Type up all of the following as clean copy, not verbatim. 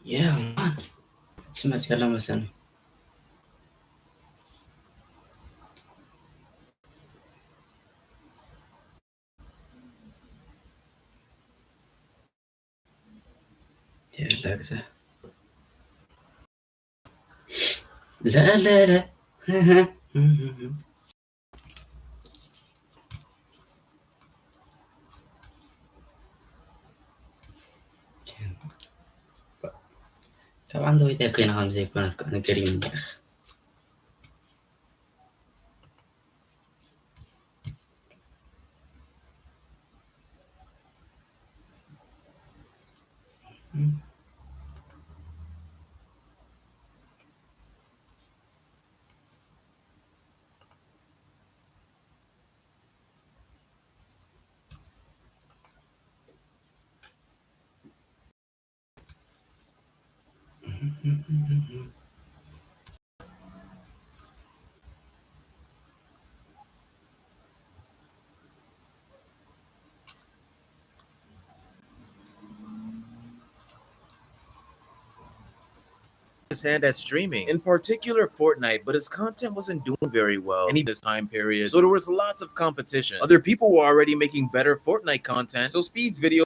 Yeah, man. سمعت كلام مثلا. يقول لك لا لا لا. طبعا ده إذا كنا هم زي كنا أنا كريم يا أخ. his hand at streaming, in particular Fortnite, but his content wasn't doing very well in this time period, so there was lots of competition. Other people were already making better Fortnite content, so Speed's video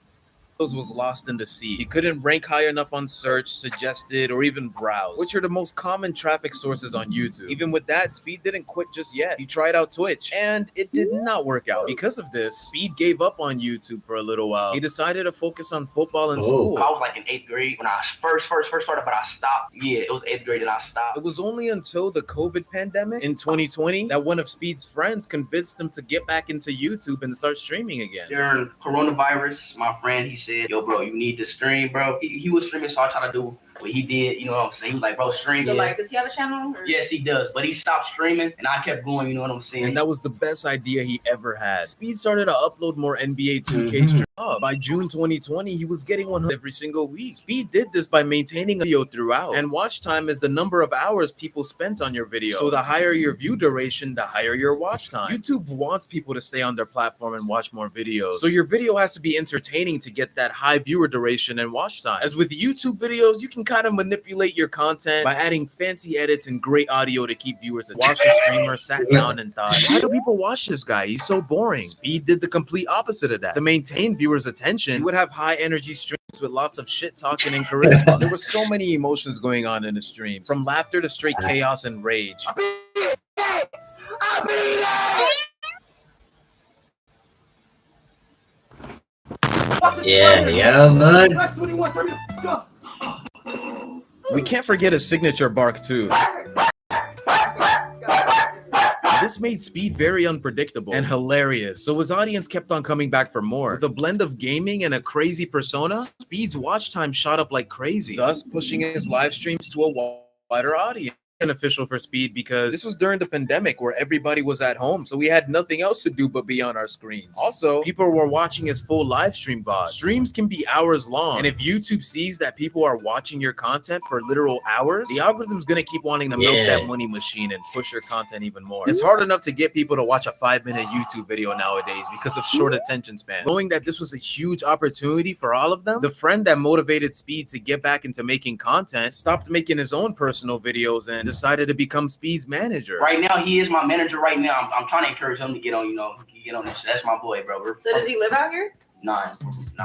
was lost in the sea. He couldn't rank high enough on search, suggested, or even browse, which are the most common traffic sources on YouTube. Even with that, Speed didn't quit just yet. He tried out Twitch, and it did not work out. Because of this, Speed gave up on YouTube for a little while. He decided to focus on football in school. I was like in 8th grade when I first started, but I stopped. Yeah, it was 8th grade that I stopped. It was only until the COVID pandemic in 2020 that one of Speed's friends convinced him to get back into YouTube and start streaming again. During coronavirus, my friend, he said, yo, bro, you need to stream, bro. He was streaming, so I tried to do what he did, you know what I'm saying? He was like, bro, stream. So, like, does he have a channel? Or? Yes, he does, but he stopped streaming, and I kept going, you know what I'm saying? And that was the best idea he ever had. Speed started to upload more NBA 2K streams. By June 2020, he was getting one every single week. Speed did this by maintaining a video throughout. And watch time is the number of hours people spent on your video. So the higher your view duration, the higher your watch time. YouTube wants people to stay on their platform and watch more videos. So your video has to be entertaining to get that high viewer duration and watch time. As with YouTube videos, you can kind of manipulate your content by adding fancy edits and great audio to keep viewers attention. Watch the streamer sat down and thought, why do people watch this guy? He's so boring. Speed did the complete opposite of that. To maintain viewers' attention, he would have high energy streams with lots of shit talking and charisma. There were so many emotions going on in the streams, from laughter to straight chaos and rage. Yeah, man. We can't forget his signature bark too. This made Speed very unpredictable and hilarious, so his audience kept on coming back for more. With a blend of gaming and a crazy persona, Speed's watch time shot up like crazy, thus pushing his live streams to a wider audience. Beneficial for Speed because this was during the pandemic where everybody was at home, so we had nothing else to do but be on our screens. Also, people were watching his full live stream VOD. Streams can be hours long, and if YouTube sees that people are watching your content for literal hours, the algorithm's gonna keep wanting to milk that money machine and push your content even more. It's hard enough to get people to watch a 5-minute YouTube video nowadays because of short attention span. Knowing that this was a huge opportunity for all of them, the friend that motivated Speed to get back into making content stopped making his own personal videos and decided to become Speed's manager. Right now, he is my manager right now. I'm trying to encourage him to get on, get on this. That's my boy, bro. So does he live out here? Nah,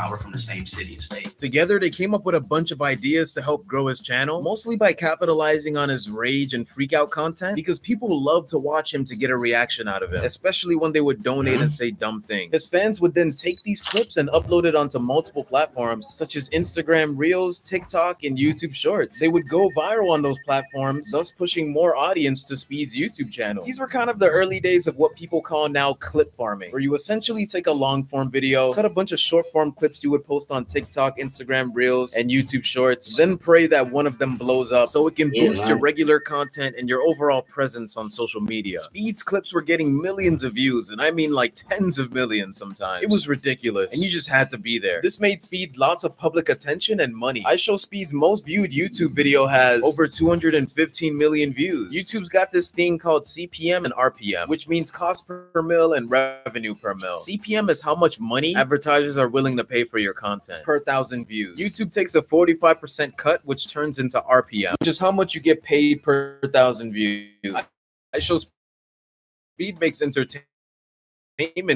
we're from the same city and state. Together, they came up with a bunch of ideas to help grow his channel, mostly by capitalizing on his rage and freak out content, because people love to watch him to get a reaction out of him, especially when they would donate and say dumb things. His fans would then take these clips and upload it onto multiple platforms, such as Instagram Reels, TikTok, and YouTube Shorts. They would go viral on those platforms, thus pushing more audience to Speed's YouTube channel. These were kind of the early days of what people call now clip farming, where you essentially take a long-form video, cut a bunch of short-form clips you would post on TikTok, Instagram Reels, and YouTube Shorts, then pray that one of them blows up so it can boost your regular content and your overall presence on social media. Speed's clips were getting millions of views, and I mean like tens of millions sometimes. It was ridiculous, and you just had to be there. This made Speed lots of public attention and money. I Show Speed's most viewed YouTube video has over 215 million views. YouTube's got this thing called CPM and RPM, which means cost per mil and revenue per mil. CPM is how much money advertisers are willing to pay for your content per 1,000 views. YouTube takes a 45% cut, which turns into RPM, which is how much you get paid per 1,000 views. I show Speed makes entertainment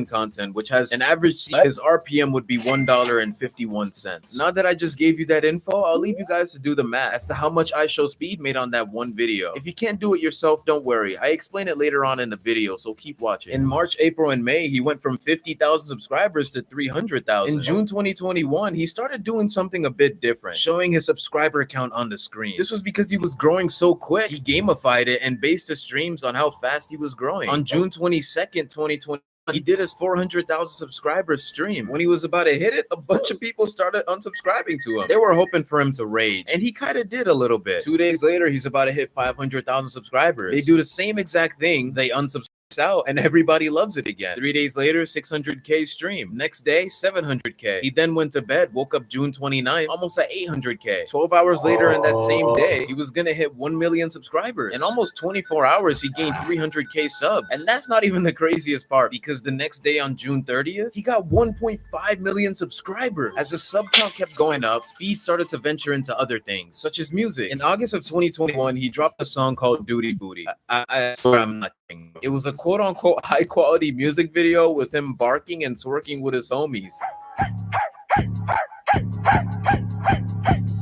content, which has an average his RPM would be $1.51. Now that I just gave you that info, I'll leave you guys to do the math as to how much I Show Speed made on that one video. If you can't do it yourself, don't worry. I explain it later on in the video, so keep watching. In March, April, and May, he went from 50,000 subscribers to 300,000. In June 2021, he started doing something a bit different, showing his subscriber count on the screen. This was because he was growing so quick. He gamified it and based his streams on how fast he was growing. On June 22nd, 2020, he did his 400,000 subscribers stream. When he was about to hit it, a bunch of people started unsubscribing to him. They were hoping for him to rage, and he kind of did a little bit. 2 days later, he's about to hit 500,000 subscribers. They do the same exact thing. They unsubscribe out, and everybody loves it again. 3 days later, 600K stream. Next day, 700K. He then went to bed, woke up June 29th, almost at 800K. 12 hours later in that same day, he was gonna hit 1 million subscribers. In almost 24 hours, he gained 300K subs. And that's not even the craziest part, because the next day on June 30th, he got 1.5 million subscribers. As the sub count kept going up, Speed started to venture into other things, such as music. In August of 2021, he dropped a song called Duty Booty. I swear I'm not kidding. It was a quote-unquote high-quality music video with him barking and twerking with his homies.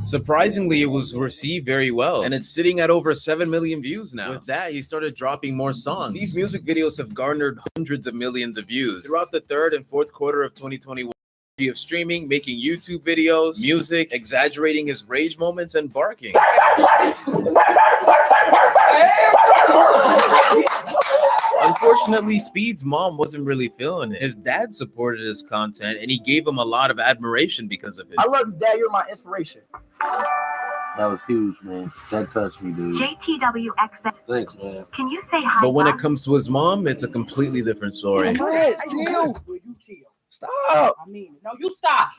Surprisingly, it was received very well, and it's sitting at over 7 million views now. With that, he started dropping more songs. These music videos have garnered hundreds of millions of views. Throughout the third and fourth quarter of 2021, of streaming, making YouTube videos, music, exaggerating his rage moments, and barking. Unfortunately, Speed's mom wasn't really feeling it. His dad supported his content, and he gave him a lot of admiration because of it. I love you, Dad. You're my inspiration. That was huge, man. That touched me, dude. JTWXX. Thanks, man. Can you say hi? But when it Bob? comes to his mom, it's a completely different story. Chill. You chill. Stop. I mean, no, you stop.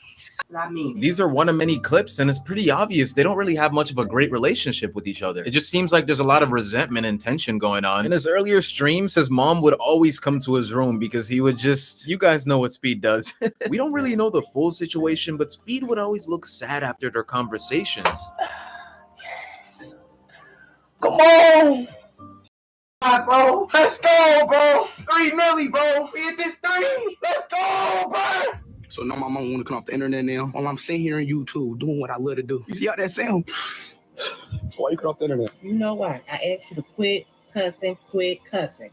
I mean, These are one of many clips, and it's pretty obvious they don't really have much of a great relationship with each other. It just seems like there's a lot of resentment and tension going on. In his earlier streams, his mom would always come to his room because he would just, you guys know what Speed does. We don't really know the full situation, but Speed would always look sad after their conversations. yes. Come on. Bro, let's go, bro. 3 milli, bro. We hit this 3. Let's go, bro. So now my mom want to come off the internet now. While I'm sitting here on YouTube doing what I love to do. You see how that sound? Why you cut off the internet? You know what? I asked you to quit cussing. Quit cussing.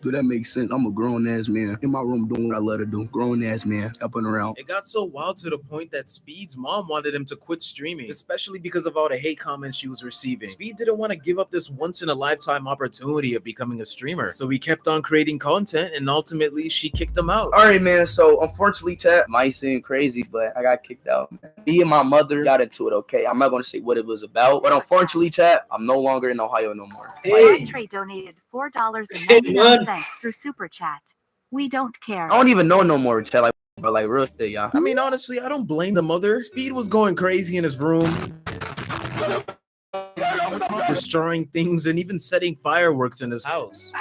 Do that make sense? I'm a grown ass man in my room doing what I love to do. Grown ass man up and around. It got so wild to the point that Speed's mom wanted him to quit streaming, especially because of all the hate comments she was receiving. Speed didn't want to give up this once-in-a-lifetime opportunity of becoming a streamer, so he kept on creating content, and ultimately she kicked him out. All right, man. So unfortunately, chat might seem crazy, but I got kicked out. Man. Me and my mother got into it. Okay, I'm not gonna say what it was about, but unfortunately, chat, I'm no longer in Ohio no more. Andre donated $4.99 through Super Chat. We don't care. I don't even know no more, chat. Like real shit, y'all. I mean, honestly, I don't blame the mother. Speed was going crazy in his room, destroying things and even setting fireworks in his house.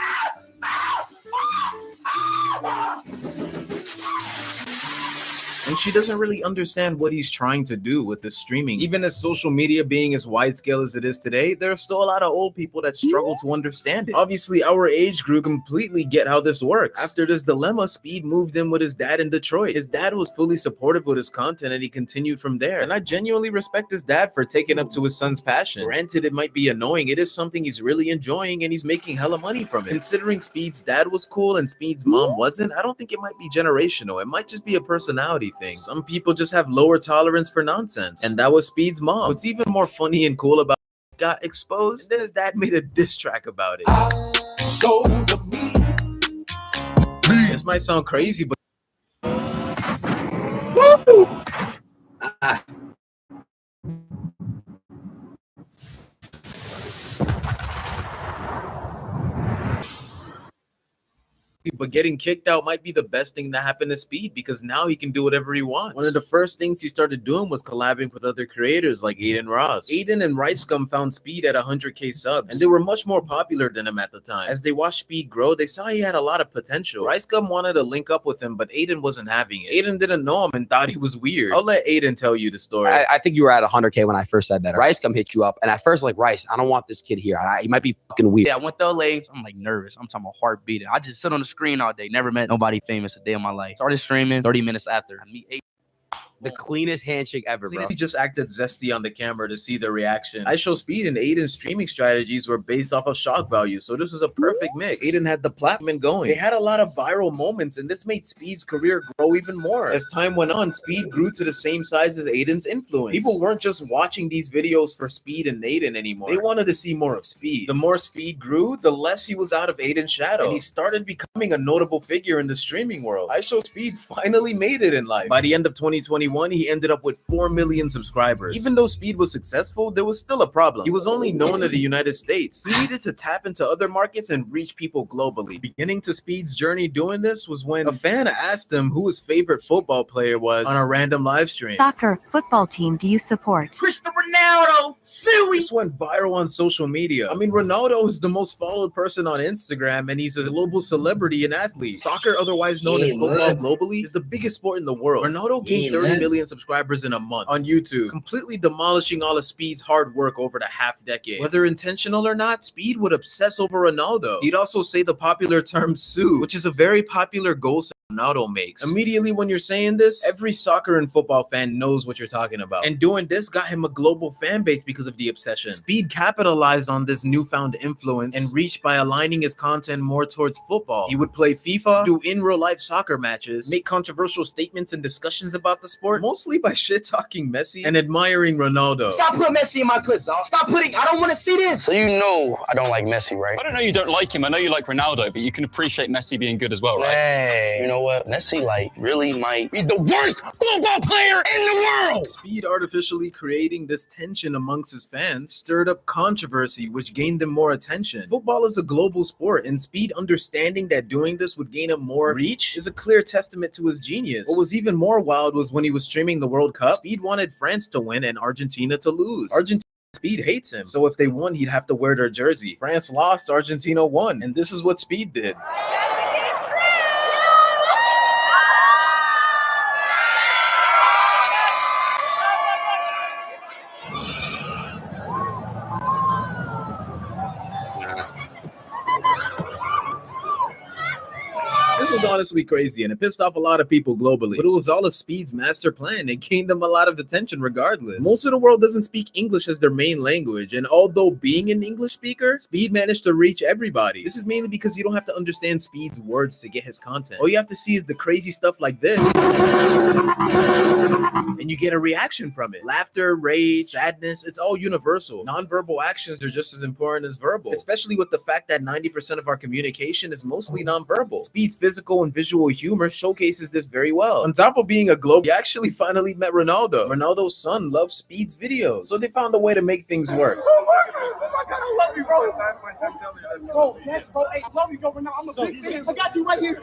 And she doesn't really understand what he's trying to do with his streaming. Even as social media being as wide scale as it is today, there are still a lot of old people that struggle to understand it. Obviously, our age group completely get how this works. After this dilemma, Speed moved in with his dad in Detroit. His dad was fully supportive with his content, and he continued from there. And I genuinely respect his dad for taking up to his son's passion. Granted, it might be annoying. It is something he's really enjoying, and he's making hella money from it. Considering Speed's dad was cool and Speed's mom wasn't, I don't think it might be generational. It might just be a personality thing. Some people just have lower tolerance for nonsense, and that was Speed's mom. What's even more funny and cool about it, got exposed, and then his dad made a diss track about it. This might sound crazy, but but getting kicked out might be the best thing that happened to Speed because now he can do whatever he wants. One of the first things he started doing was collabing with other creators like Aiden Ross. Aiden and RiceGum found Speed at 100k subs, and they were much more popular than him at the time. As they watched Speed grow, they saw he had a lot of potential. RiceGum wanted to link up with him, but Aiden wasn't having it. Aiden didn't know him and thought he was weird. I'll let Aiden tell you the story. I think you were at 100k when I first said that. Rice come hit you up, and at first like, Rice, I don't want this kid here. He might be fucking weird. Yeah, I went to LA. I'm like nervous. I'm talking about heart beating. I just sit on the screen all day. Never met nobody famous a day in my life. Started streaming 30 minutes after. I meet The cleanest handshake ever, bro. He just acted zesty on the camera to see the reaction. I Show Speed and Aiden's streaming strategies were based off of shock value, so this was a perfect mix. Aiden had the platform going. They had a lot of viral moments, and this made Speed's career grow even more. As time went on, Speed grew to the same size as Aiden's influence. People weren't just watching these videos for Speed and Aiden anymore. They wanted to see more of Speed. The more Speed grew, the less he was out of Aiden's shadow, and he started becoming a notable figure in the streaming world. I Show Speed finally made it in life. By the end of 2021, he ended up with 4 million subscribers. Even though Speed was successful, there was still a problem. He was only known in the United States. He needed to tap into other markets and reach people globally. Beginning to Speed's journey doing this was when a fan asked him who his favorite football player was on a random live stream. Soccer, football team do you support? Cristiano Ronaldo, Suey. This went viral on social media. I mean, Ronaldo is the most followed person on Instagram, and he's a global celebrity and athlete. Soccer, otherwise known as football globally, is the biggest sport in the world. Ronaldo gained 30 million subscribers in a month on YouTube, completely demolishing all of Speed's hard work over the half-decade. Whether intentional or not, Speed would obsess over Ronaldo. He'd also say the popular term "Sue," which is a very popular goal Ronaldo makes. Immediately when you're saying this, every soccer and football fan knows what you're talking about. And doing this got him a global fan base because of the obsession. Speed capitalized on this newfound influence and reach by aligning his content more towards football. He would play FIFA, do in real life soccer matches, make controversial statements and discussions about the sport, mostly by shit-talking Messi and admiring Ronaldo. Stop putting Messi in my clip, dog. Stop putting. I don't want to see this. So you know I don't like Messi, right? I don't know you don't like him. I know you like Ronaldo, but you can appreciate Messi being good as well, right? Hey, you know what? Messi, like, really might be the worst football player in the world. Speed artificially creating this tension amongst his fans stirred up controversy, which gained him more attention. Football is a global sport, and Speed understanding that doing this would gain him more reach is a clear testament to his genius. What was even more wild was when he was streaming the World Cup, Speed wanted France to win and Argentina to lose. Speed hates him, so if they won, he'd have to wear their jersey. France lost, Argentina won, and this is what Speed did. This was honestly crazy, and it pissed off a lot of people globally. But it was all of Speed's master plan. It gained them a lot of attention regardless. Most of the world doesn't speak English as their main language, and although being an English speaker, Speed managed to reach everybody. This is mainly because you don't have to understand Speed's words to get his content. All you have to see is the crazy stuff like this, and you get a reaction from it. Laughter, rage, sadness, it's all universal. Non-verbal actions are just as important as verbal, especially with the fact that 90% of our communication is mostly non-verbal. Speed's physical and visual humor showcases this very well. On top of being a globe, he actually finally met Ronaldo. Ronaldo's son loves Speed's videos, so they found a way to make things work. Oh my God, I love you, bro. Bro, yes, bro. Hey, I love you, bro. Now I'm a big fan. I got you right here.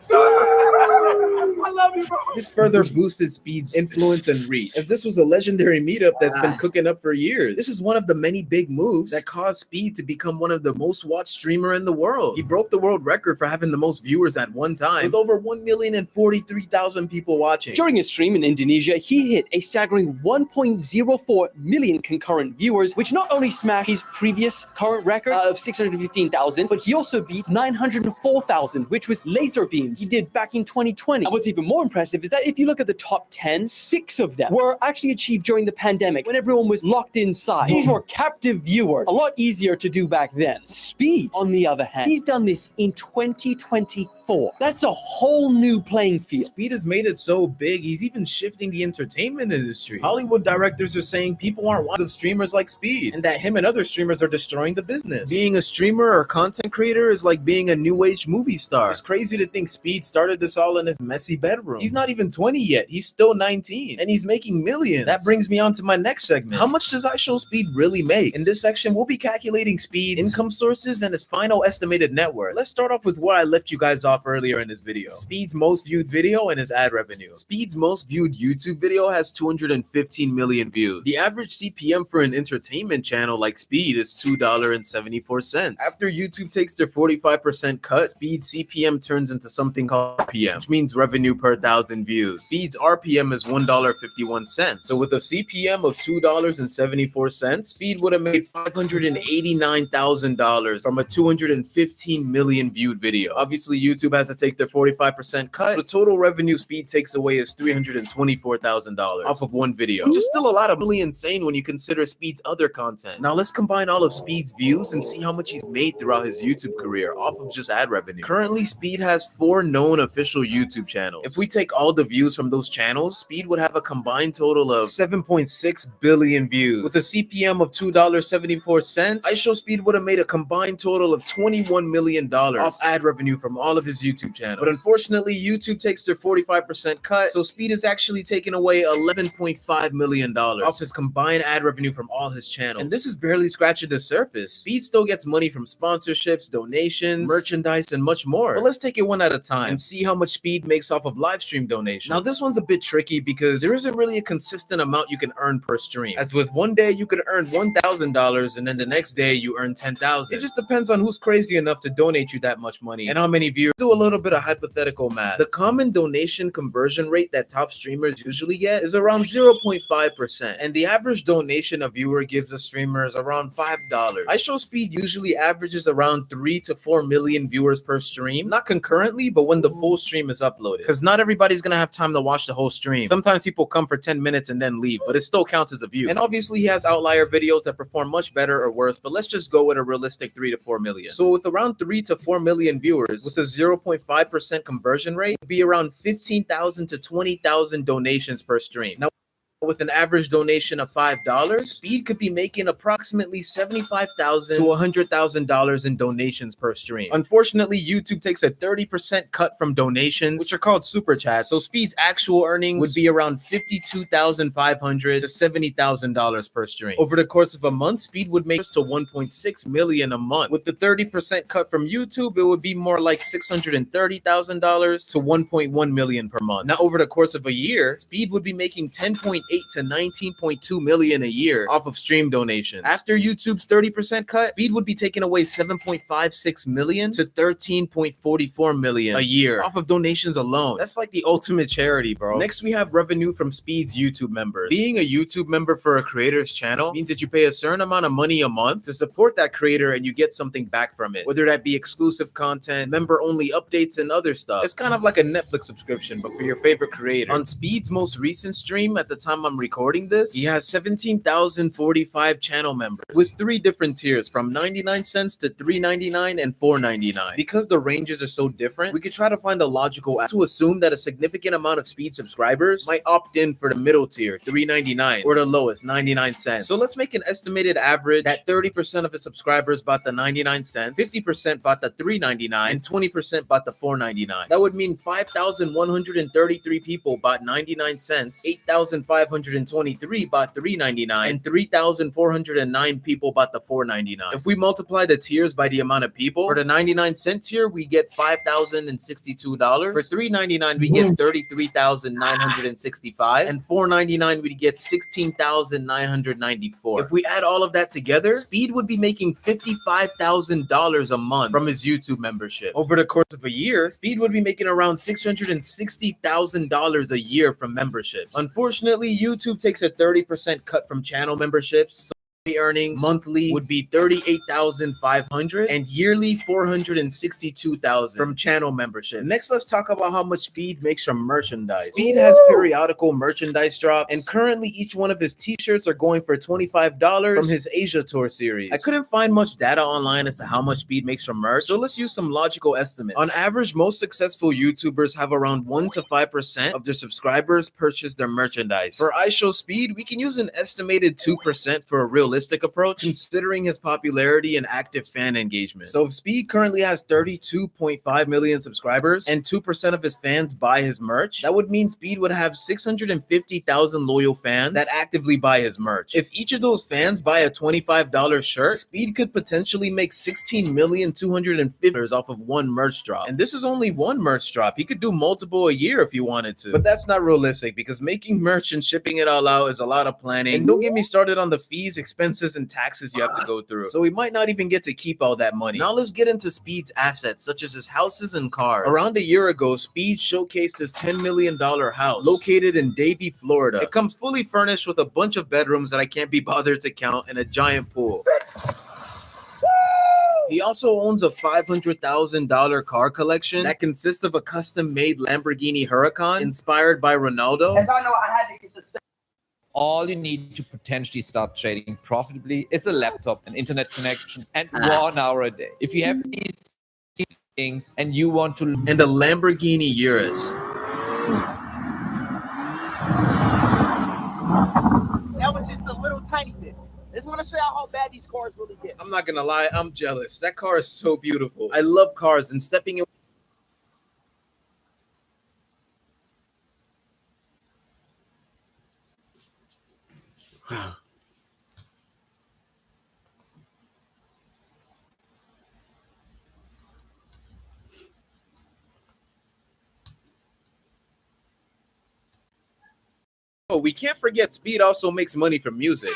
I love you, bro. This further boosted Speed's influence and reach, as this was a legendary meetup that's been cooking up for years. This is one of the many big moves that caused Speed to become one of the most watched streamer in the world. He broke the world record for having the most viewers at one time, with over 1,043,000 people watching. During a stream in Indonesia, he hit a staggering 1.04 million concurrent viewers, which not only smashed his previous current record of 615,000, but he also beat 904,000, which was laser beams he did back in 2020. And what's even more impressive is that if you look at the top 10, 6 of them were actually achieved during the pandemic when everyone was locked inside. These were captive viewers, a lot easier to do back then. Speed, on the other hand, he's done this in 2024. That's a whole new playing field. Speed has made it so big, he's even shifting the entertainment industry. Hollywood directors are saying people aren't watching streamers like Speed, and that him and other streamers are destroying the business. Being a streamer or content creator is like being a new age movie star. It's crazy to think Speed started this all in his messy bedroom. He's not even 20 yet. He's still 19 and he's making millions. That brings me on to my next segment. How much does iShowSpeed really make? In this section, we'll be calculating Speed's income sources and his final estimated net worth. Let's start off with what I left you guys off earlier in this video. Speed's most viewed video and his ad revenue. Speed's most viewed YouTube video has 215 million views. The average CPM for an entertainment channel like Speed is $2.74. After YouTube takes their 45% cut, Speed's CPM turns into something called RPM, which means revenue per 1,000 views. Speed's RPM is $1.51. So with a CPM of $2.74, Speed would have made $589,000 from a 215 million viewed video. Obviously, YouTube has to take their 45% cut. The total revenue Speed takes away is $324,000 off of one video, which is still a lot of really insane when you consider Speed's other content. Now let's combine all of Speed's views and see how much he's made throughout his YouTube career off of just ad revenue. Currently, Speed has 4 known official YouTube channels. If we take all the views from those channels, Speed would have a combined total of 7.6 billion views. With a CPM of $2.74, iShowSpeed would have made a combined total of $21 million off ad revenue from all of his YouTube channels. But unfortunately, YouTube takes their 45% cut, so Speed is actually taking away $11.5 million off his combined ad revenue from all his channels. And this is barely scratching the surface. Speed still gets money from sponsorships, donations, merchandise, and much more. But let's take it one at a time and see how much Speed makes off of live stream donations. Now this one's a bit tricky because there isn't really a consistent amount you can earn per stream. As with one day you could earn $1,000 and then the next day you earn $10,000. It just depends on who's crazy enough to donate you that much money and how many viewers. Do a little bit of hypothetical math. The common donation conversion rate that top streamers usually get is around 0.5%, and the average donation a viewer gives a streamer is around $5. iShowSpeed usually averages around 3 to 4 million viewers per stream, not concurrently, but when the full stream is uploaded. Because not everybody's gonna have time to watch the whole stream. Sometimes people come for 10 minutes and then leave, but it still counts as a view. And obviously he has outlier videos that perform much better or worse, but let's just go with a realistic 3 to 4 million. So with around 3 to 4 million viewers, with a 0.5% conversion rate, it'd be around 15,000 to 20,000 donations per stream. Now, with an average donation of $5, Speed could be making approximately $75,000 to $100,000 in donations per stream. Unfortunately, YouTube takes a 30% cut from donations, which are called super chats. So Speed's actual earnings would be around $52,500 to $70,000 per stream. Over the course of a month, Speed would make to $1.6 million a month. With the 30% cut from YouTube, it would be more like $630,000 to $1.1 million per month. Now, over the course of a year, Speed would be making $10.8 to $19.2 million a year off of stream donations. After YouTube's 30% cut, Speed would be taking away $7.56 million to $13.44 million a year off of donations alone. That's like the ultimate charity, bro. Next, we have revenue from Speed's YouTube members. Being a YouTube member for a creator's channel means that you pay a certain amount of money a month to support that creator and you get something back from it, whether that be exclusive content, member-only updates, and other stuff. It's kind of like a Netflix subscription, but for your favorite creator. On Speed's most recent stream, at the time I'm recording this, he has 17,045 channel members with 3 different tiers from 99 cents to $3.99 and $4.99. Because the ranges are so different, we could try to find a logical to assume that a significant amount of Speed subscribers might opt in for the middle tier, $3.99, or the lowest, 99 cents. So let's make an estimated average that 30% of his subscribers bought the 99 cents, 50% bought the $3.99, and 20% bought the $4.99. That would mean 5,133 people bought 99 cents, 8,523 bought $3.99, and 3,409 people bought the $4.99. If we multiply the tiers by the amount of people, for the 99-cent tier, we get $5,062. For $3.99, we get $33,965, and $4.99, we get $16,994. If we add all of that together, Speed would be making $55,000 a month from his YouTube membership. Over the course of a year, Speed would be making around $660,000 a year from memberships. Unfortunately, YouTube takes a 30% cut from channel memberships. Earnings monthly would be $38,500 and yearly $462,000 from channel membership. Next, let's talk about how much Speed makes from merchandise. Speed has periodical merchandise drops, and currently each one of his t-shirts are going for $25 from his Asia tour series. I couldn't find much data online as to how much Speed makes from merch, so let's use some logical estimates. On average, most successful YouTubers have around 1 to 5% of their subscribers purchase their merchandise. For iShowSpeed, we can use an estimated 2% for a realistic realistic approach, considering his popularity and active fan engagement. So if Speed currently has 32.5 million subscribers and 2% of his fans buy his merch, that would mean Speed would have 650,000 loyal fans that actively buy his merch. If each of those fans buy a $25 shirt, Speed could potentially make $16,250,000 off of one merch drop. And this is only one merch drop. He could do multiple a year if he wanted to. But that's not realistic because making merch and shipping it all out is a lot of planning. And don't get me started on the fees, expenses, and taxes you have to go through. So he might not even get to keep all that money. Now let's get into Speed's assets, such as his houses and cars. Around a year ago, Speed showcased his $10 million house located in Davie, Florida. It comes fully furnished with a bunch of bedrooms that I can't be bothered to count and a giant pool. He also owns a $500,000 car collection that consists of a custom-made Lamborghini Huracan inspired by Ronaldo. As I know, I had to get the same. All you need to potentially start trading profitably is a laptop, an internet connection, and 1 hour a day. If you have these things and you want to... And a Lamborghini Urus. That was just a little tiny bit. I just want to show you how bad these cars really get. I'm not gonna lie, I'm jealous. That car is so beautiful. I love cars, and stepping in. Wow. Oh, we can't forget Speed also makes money from music.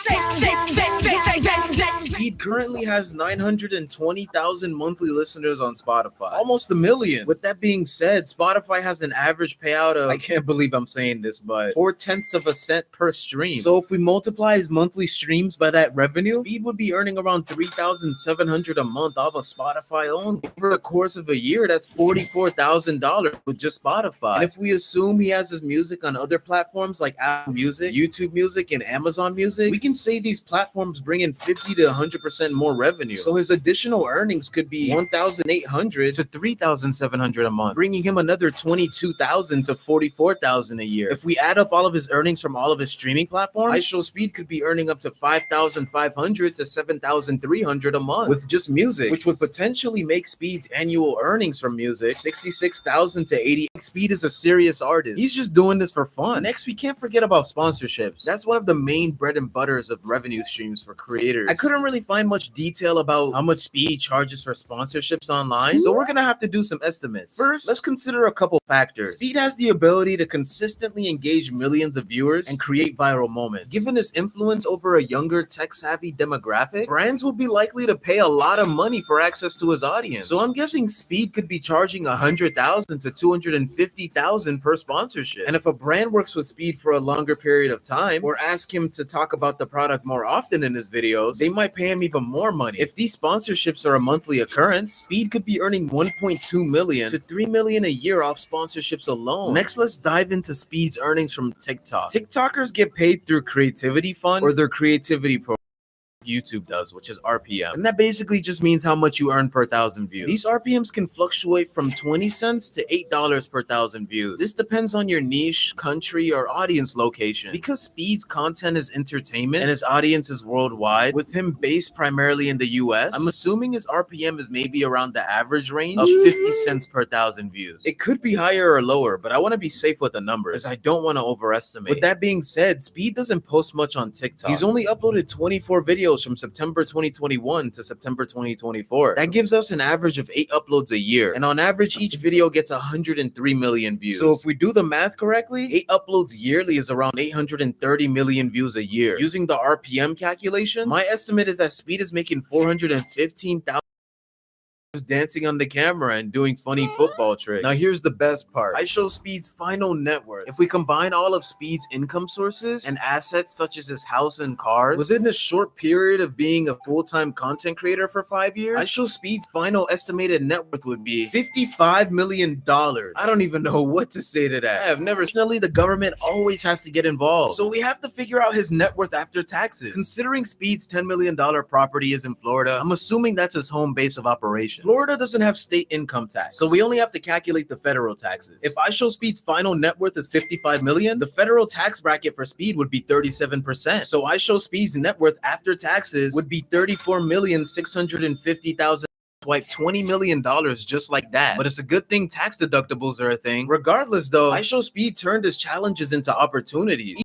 Speed currently has 920,000 monthly listeners on Spotify. Almost a million. With that being said, Spotify has an average payout of, I can't believe I'm saying this, but 0.4 cents per stream. So if we multiply his monthly streams by that revenue, Speed would be earning around $3,700 a month off of Spotify alone. Over the course of a year, that's $44,000 with just Spotify. And if we assume he has his music on other platforms like Apple Music, YouTube Music, and Amazon Music, we can say these platforms bring in 50 to 100% more revenue. So his additional earnings could be $1,800 to $3,700 a month, bringing him another $22,000 to $44,000 a year. If we add up all of his earnings from all of his streaming platforms, iShowSpeed could be earning up to $5,500 to $7,300 a month with just music, which would potentially make Speed's annual earnings from music $66,000 to $80,000. Speed is a serious artist. He's just doing this for fun. Next, we can't forget about sponsorships. That's one of the main bread and butters of revenue streams for creators. I couldn't really find much detail about how much Speed charges for sponsorships online, so we're gonna have to do some estimates. First, let's consider a couple factors. Speed has the ability to consistently engage millions of viewers and create viral moments. Given his influence over a younger, tech-savvy demographic, brands will be likely to pay a lot of money for access to his audience. So I'm guessing Speed could be charging $100,000 to $250,000 per sponsorship. And if a brand works with Speed for a longer period of time or ask him to talk about the product more often in his videos, they might pay him even more money. If these sponsorships are a monthly occurrence, Speed could be earning $1.2 million to $3 million a year off sponsorships alone. Next, let's dive into Speed's earnings from TikTok. TikTokers get paid through Creativity Fund or their creativity program. YouTube does, which is RPM. And that basically just means how much you earn per 1,000 views. These RPMs can fluctuate from 20 cents to $8 per 1,000 views. This depends on your niche, country, or audience location. Because Speed's content is entertainment and his audience is worldwide, with him based primarily in the US, I'm assuming his RPM is maybe around the average range of 50 cents per 1,000 views. It could be higher or lower, but I want to be safe with the numbers, as I don't want to overestimate. With that being said, Speed doesn't post much on TikTok. He's only uploaded 24 videos from September 2021 to September 2024. That gives us an average of 8 uploads a year, and on average each video gets 103 million views. So if we do the math correctly, 8 uploads yearly is around 830 million views a year. Using the RPM calculation, my estimate is that Speed is making 415,000 dancing on the camera and doing funny football tricks. Now here's the best part. iShowSpeed's final net worth. If we combine all of Speed's income sources and assets such as his house and cars, within the short period of being a full-time content creator for 5 years, iShowSpeed's final estimated net worth would be $55 million. I don't even know what to say to that. I have never. Fortunately, the government always has to get involved, so we have to figure out his net worth after taxes. Considering Speed's $10 million property is in Florida, I'm assuming that's his home base of operations. situation. Florida doesn't have state income tax, so we only have to calculate the federal taxes. If iShowSpeed's final net worth is $55 million, the federal tax bracket for Speed would be 37%. So iShowSpeed's net worth after taxes would be $34,650,000. Swipe $20 million just like that. But it's a good thing tax deductibles are a thing. Regardless though, iShowSpeed turned his challenges into opportunities.